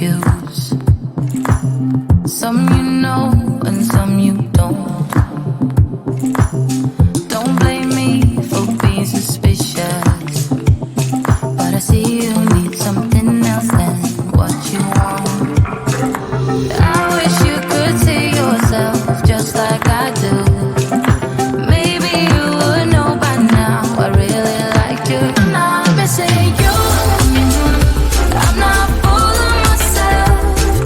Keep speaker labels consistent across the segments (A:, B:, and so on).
A: choose. Some you know and some you don't. Don't blame me for being suspicious, but I see you need something else than what you want. I wish you could see yourself just like I do. Maybe you would know by now I really liked you. I'm not missing you. I'm not fooling myself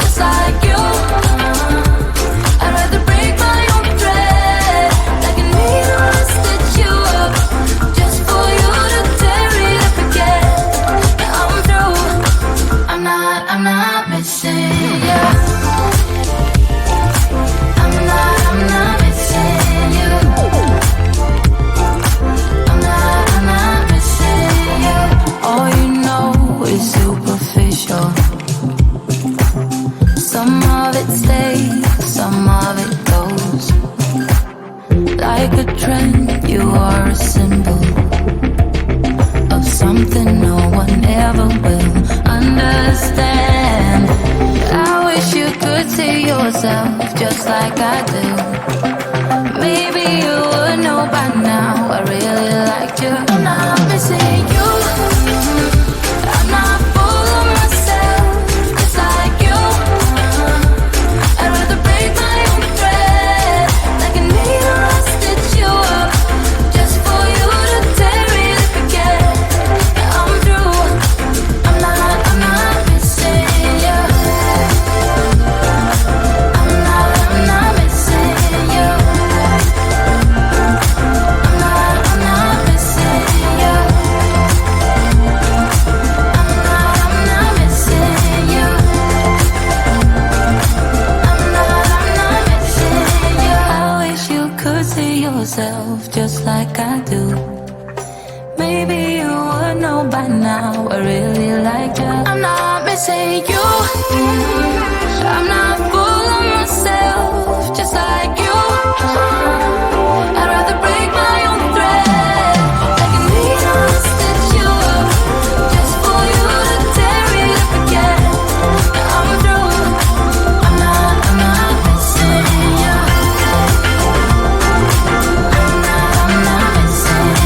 A: just like you. I'd rather break my own thread like a needle and stitch you up just for you to tear it up again. Now I'm through. I'm not missing you. I'm not missing you. I'm not missing you. All you know is superficial. Some of it stays, some of it goes. Like a trend, you are a symbol of something no one ever will understand. I wish you could see yourself just like I do. Maybe you would know by now I really liked you. I'm not missing you. I'm not fooling myself just like you. I'd rather break my own thread like a needle and stitch you up just for you to tear it up again. Now I'm through. I'm not missing you. I'm not missing you. I'm not missing you. I'm not missing you. I'm not missing you. I wish you could see yourself just like I do. Maybe you would know by now I really like you. I'm not missing you. I'm not fooling myself just like you. I'd rather break my own thread like a needle and stitch you up just for you to tear it up again. Now I'm through. I'm not missing you. I'm not missing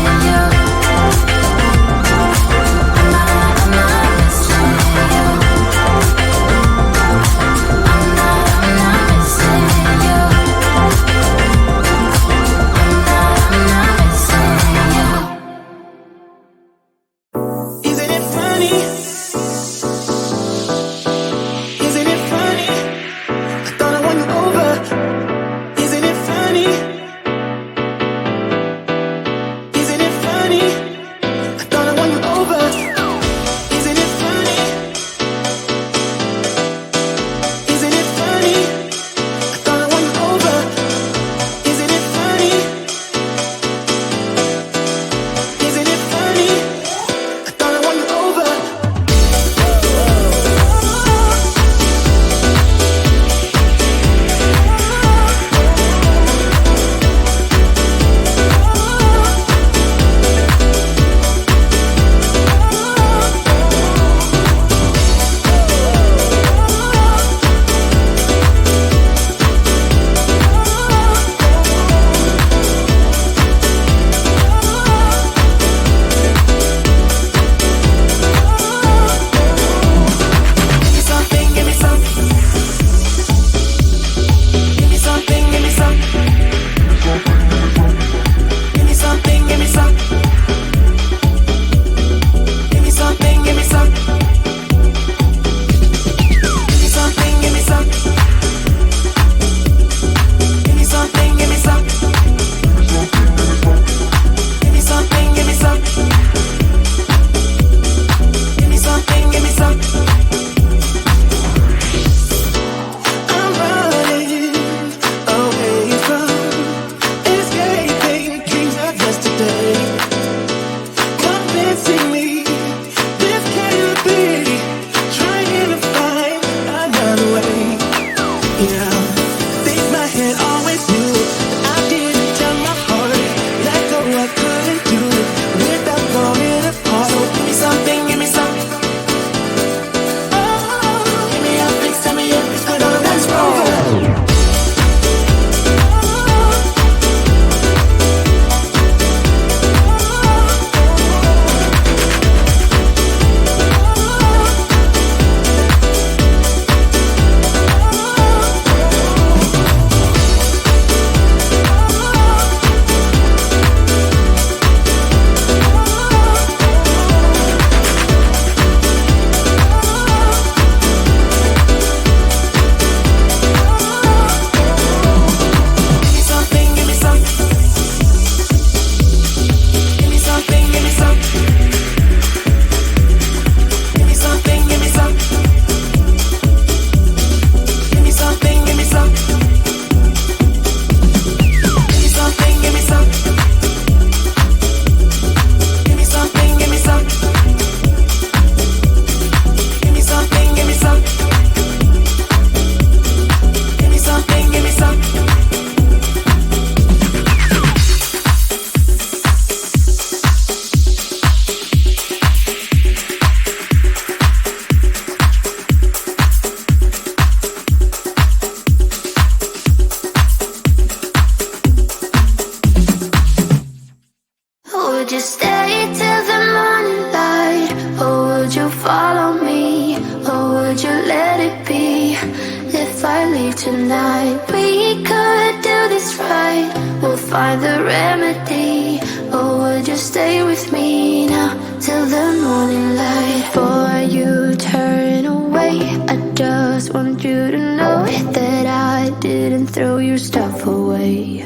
A: leave tonight, we could do this right. We'll find the remedy. Or would you stay with me now till the morning light? Before you turn away, I just want you to know that I didn't throw your stuff away.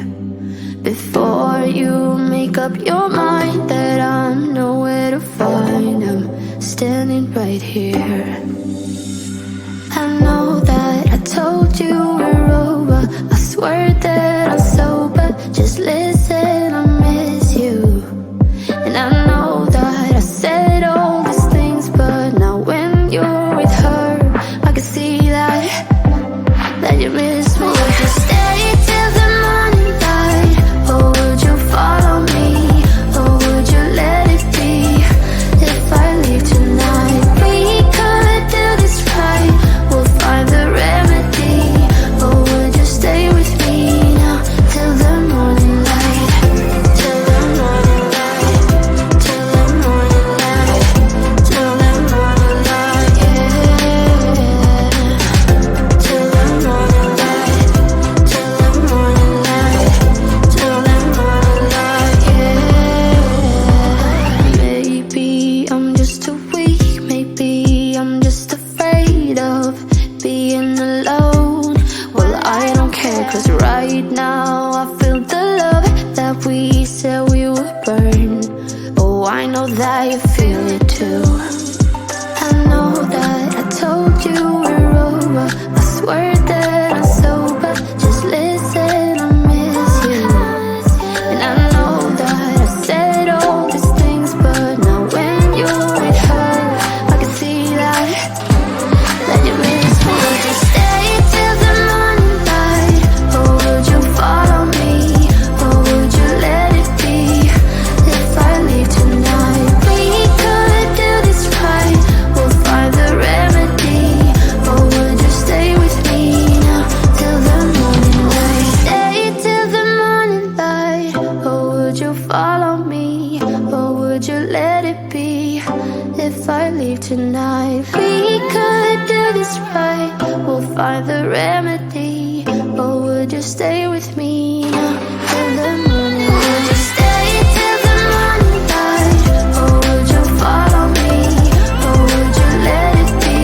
A: Before you make up your mind that I'm nowhere to find, I'm standing right here. I know that I told you we're over, I swear that I'm sober. Just listen, I miss you. And I know that I said all these things, but now when you're with her, I can see that you miss me. Would you stay till the morning light? Or would you follow me? Or would you let it be? If I leave tonight, we could do this right. We'll find the remedy. Or would you stay with me now till the morning light? Till the morning light. Till the morning light. Till the morning light, yeah. Till the morning light. Till the morning light. Till the morning light, yeah. Maybe I'm just too weak. Maybe I'm just afraid of being alone. Well, I don't care, 'cause right now I feel the love that we said we would burn. Oh, I know that you feel it too. I know that I told you we're over, I swear that I'm sober. Just listen, I miss you. And I know that I said all these things, but now when you're with her, I can see that you miss me. Would you stay till the morning light? Or would you follow me? Or would you let it be? If I leave tonight, we could do this right. We'll find the remedy. Or would you stay with me now till the morning light? Stay till the morning light. Or would you follow me? Or would you let it be? If I leave tonight, we could do this right. We'll find the remedy. Or would you stay with me now till the morning light? Would you stay till the morning light? Or would you follow me? Or would you let it be?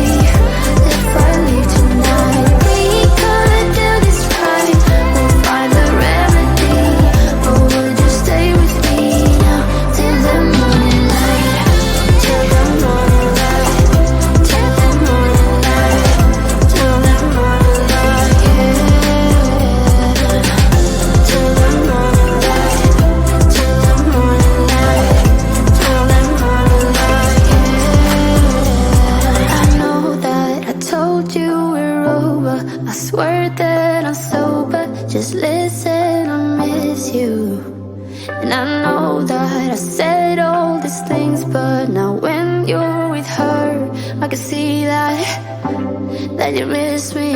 A: If I leave tonight, we could do this right. We'll find the remedy. Or would you stay with me now till the morning light? Till the morning light. Till the morning light. Till the morning light, yeah. Till the morning light. Till the morning light. Till the morning light, yeah. I know that I told you we're over, I swear that I'm sober. Just listen, I miss you. And I know that I said all these things, but now when you're with her, I can see that you miss me.